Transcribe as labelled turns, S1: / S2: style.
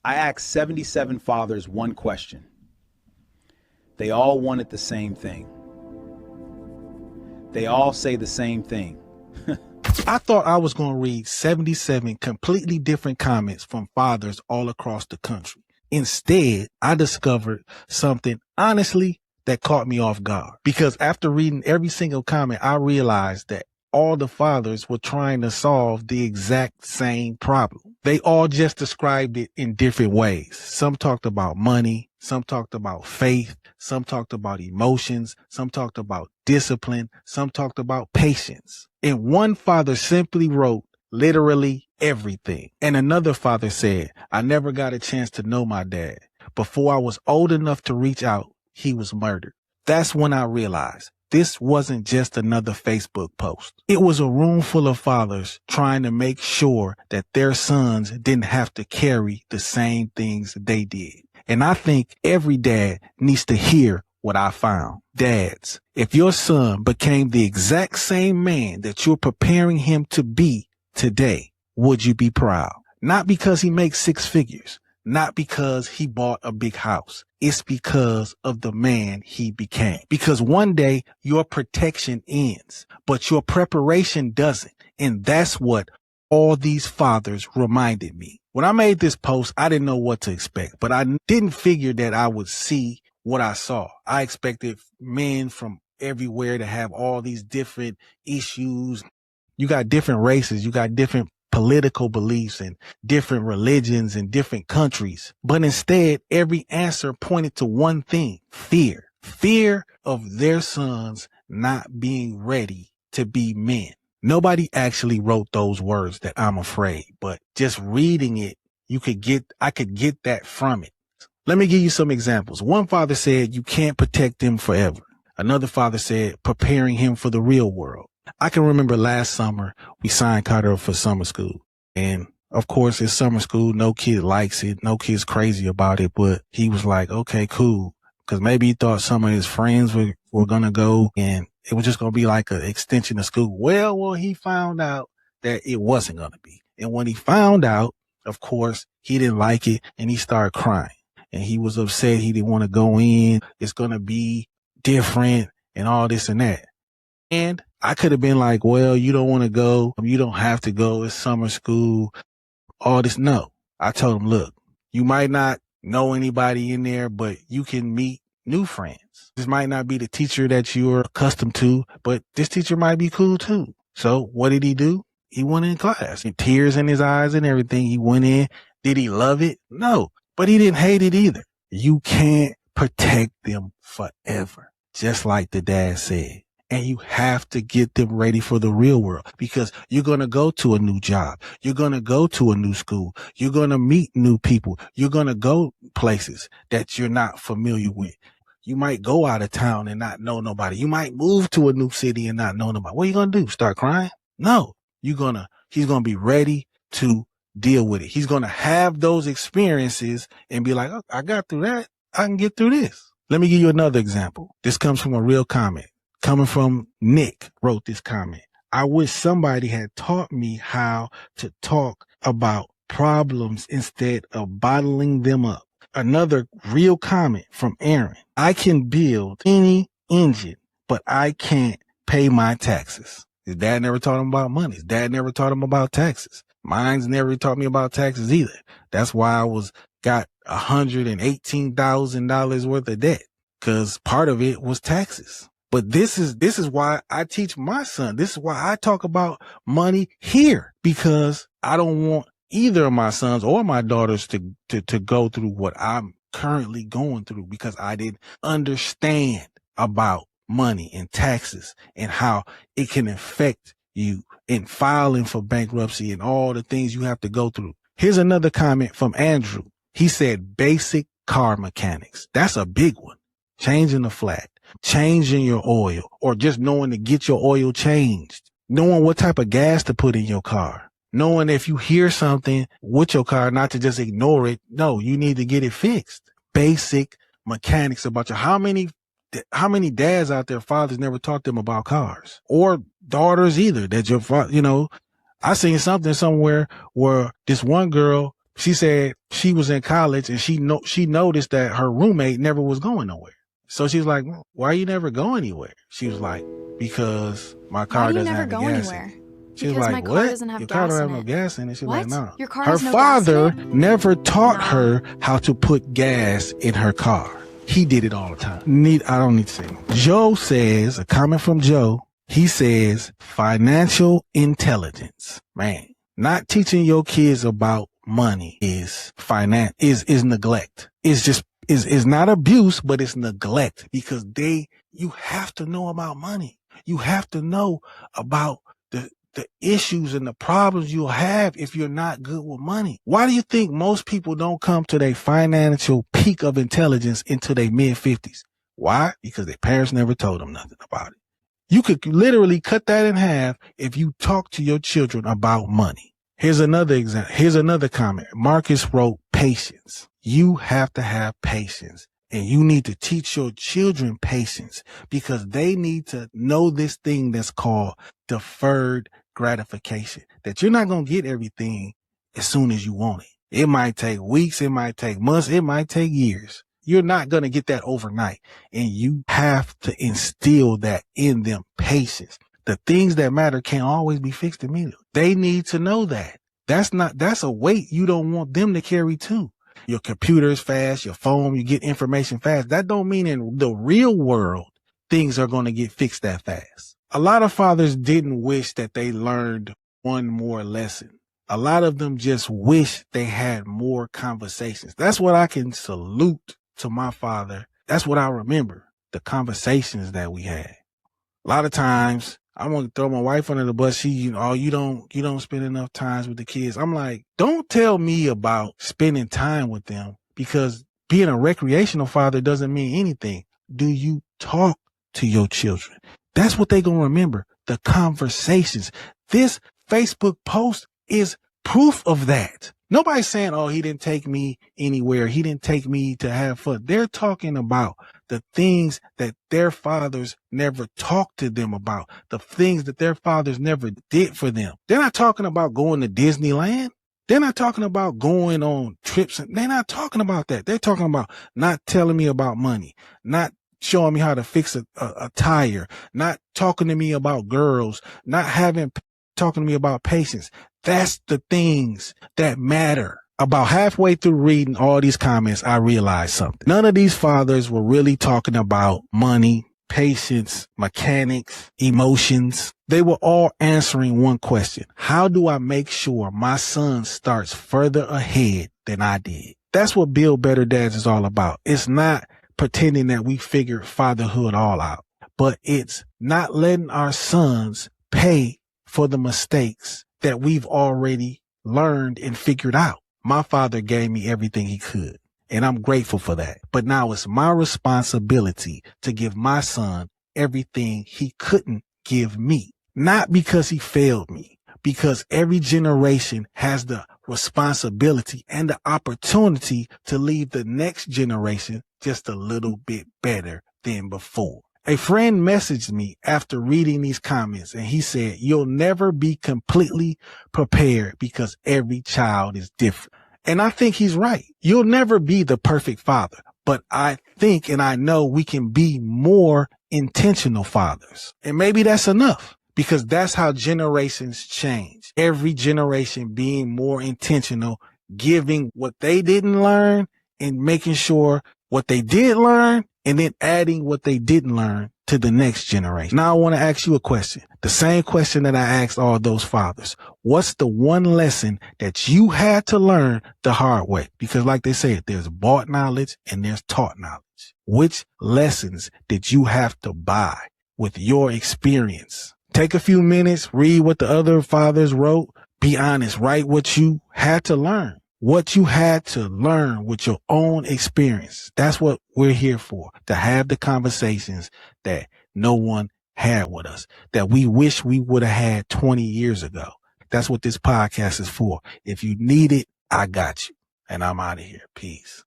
S1: I asked 77 fathers one question. They all wanted the same thing. They all say the same thing.
S2: I thought I was going to read 77 completely different comments from fathers all across the country. Instead, I discovered something, honestly, that caught me off guard. Because after reading every single comment, I realized that all the fathers were trying to solve the exact same problem. They all just described it in different ways. Some talked about money. Some talked about faith. Some talked about emotions. Some talked about discipline. Some talked about patience. And one father simply wrote literally everything. And another father said, I never got a chance to know my dad. Before I was old enough to reach out, he was murdered. That's when I realized this wasn't just another Facebook post. It was a room full of fathers trying to make sure that their sons didn't have to carry the same things they did. And I think every dad needs to hear what I found. Dads, if your son became the exact same man that you're preparing him to be today, would you be proud? Not because he makes six figures, not because he bought a big house. It's because of the man he became. Because one day your protection ends, but your preparation doesn't. And that's what all these fathers reminded me. When I made this post, I didn't know what to expect, but I didn't figure that I would see what I saw. I expected men from everywhere to have all these different issues. You got different races, you got different political beliefs and different religions and different countries. But instead, every answer pointed to one thing: fear. Fear of their sons not being ready to be men. Nobody actually wrote those words that I'm afraid, but just reading it, I could get that from it. Let me give you some examples. One father said, you can't protect him forever. Another father said, preparing him for the real world. I can remember last summer, we signed Carter up for summer school. And of course, it's summer school. No kid likes it. No kid's crazy about it. But he was like, okay, cool. Because maybe he thought some of his friends were going to go and it was just going to be like an extension of school. Well, he found out that it wasn't going to be. And when he found out, of course, he didn't like it and he started crying. And he was upset. He didn't want to go in. It's going to be different and all this and that. And I could have been like, well, you don't want to go. You don't have to go. It's summer school. All this. No, I told him, look, you might not know anybody in there, but you can meet new friends. This might not be the teacher that you're accustomed to, but this teacher might be cool too. So what did he do? He went in class and tears in his eyes and everything. He went in. Did he love it? No, but he didn't hate it either. You can't protect them forever, just like the dad said. And you have to get them ready for the real world because you're going to go to a new job. You're going to go to a new school. You're going to meet new people. You're going to go places that you're not familiar with. You might go out of town and not know nobody. You might move to a new city and not know nobody. What are you going to do? Start crying? No, he's going to be ready to deal with it. He's going to have those experiences and be like, oh, I got through that. I can get through this. Let me give you another example. This comes from a real comment. Coming from Nick, wrote this comment. I wish somebody had taught me how to talk about problems instead of bottling them up. Another real comment from Aaron. I can build any engine, but I can't pay my taxes. His dad never taught him about money. His dad never taught him about taxes. Mine's never taught me about taxes either. That's why I got $118,000 worth of debt, because part of it was taxes. But this is why I teach my son. This is why I talk about money here, because I don't want either of my sons or my daughters to go through what I'm currently going through, because I didn't understand about money and taxes and how it can affect you in filing for bankruptcy and all the things you have to go through. Here's another comment from Andrew. He said basic car mechanics. That's a big one. Changing the flat, changing your oil, or just knowing to get your oil changed, knowing what type of gas to put in your car, knowing if you hear something with your car, not to just ignore it. No, you need to get it fixed. Basic mechanics about your, how many dads out there, fathers never taught them about cars, or daughters either, that your father, I seen something somewhere where this one girl, She said she was in college and she noticed that her roommate never was going nowhere. So she was like, why you never go anywhere? She was like, because my car doesn't have any gas in it. She was like, what? Your car don't have no gas in it? She was like, no.
S3: Your car
S2: Her
S3: has no gas in
S2: father
S3: it?
S2: never taught her how to put gas in her car. He did it all the time. I don't need to say. Joe says, a comment from Joe, he says, financial intelligence. Man, not teaching your kids about money is neglect. Is not abuse, but it's neglect, because you have to know about money. You have to know about the issues and the problems you'll have if you're not good with money. Why do you think most people don't come to their financial peak of intelligence until their mid-50s? Why? Because their parents never told them nothing about it. You could literally cut that in half if you talk to your children about money. Here's another example. Here's another comment. Marcus wrote, patience. You have to have patience, and you need to teach your children patience, because they need to know this thing that's called deferred gratification, that you're not going to get everything as soon as you want it. It might take weeks. It might take months. It might take years. You're not going to get that overnight, and you have to instill that in them, patience. The things that matter can't always be fixed immediately. They need to know that. That's a weight you don't want them to carry too. Your computer is fast, your phone, you get information fast. That don't mean in the real world things are going to get fixed that fast. A lot of fathers didn't wish that they learned one more lesson. A lot of them just wish they had more conversations. That's what I can salute to my father. That's what I remember, the conversations that we had. A lot of times I want to throw my wife under the bus. You don't spend enough time with the kids. I'm like, don't tell me about spending time with them, because being a recreational father doesn't mean anything. Do you talk to your children? That's what they're going to remember, the conversations. This Facebook post is proof of that. Nobody's saying, oh, he didn't take me anywhere. He didn't take me to have fun. They're talking about the things that their fathers never talked to them about, the things that their fathers never did for them. They're not talking about going to Disneyland. They're not talking about going on trips. They're not talking about that. They're talking about not telling me about money, not showing me how to fix a tire, not talking to me about girls, not talking to me about patience. That's the things that matter. About halfway through reading all these comments, I realized something. None of these fathers were really talking about money, patience, mechanics, emotions. They were all answering one question. How do I make sure my son starts further ahead than I did? That's what Build Better Dads is all about. It's not pretending that we figured fatherhood all out, but it's not letting our sons pay for the mistakes that we've already learned and figured out. My father gave me everything he could, and I'm grateful for that. But now it's my responsibility to give my son everything he couldn't give me. Not because he failed me, because every generation has the responsibility and the opportunity to leave the next generation just a little bit better than before. A friend messaged me after reading these comments, and he said, you'll never be completely prepared because every child is different. And I think he's right. You'll never be the perfect father, but I think and I know we can be more intentional fathers. And maybe that's enough, because that's how generations change. Every generation being more intentional, giving what they didn't learn and making sure what they did learn, and then adding what they didn't learn to the next generation. Now I want to ask you a question. The same question that I asked all those fathers. What's the one lesson that you had to learn the hard way? Because like they said, there's bought knowledge and there's taught knowledge. Which lessons did you have to buy with your experience? Take a few minutes, read what the other fathers wrote. Be honest, write what you had to learn. What you had to learn with your own experience. That's what we're here for, to have the conversations that no one had with us, that we wish we would have had 20 years ago. That's what this podcast is for. If you need it, I got you. And I'm out of here. Peace.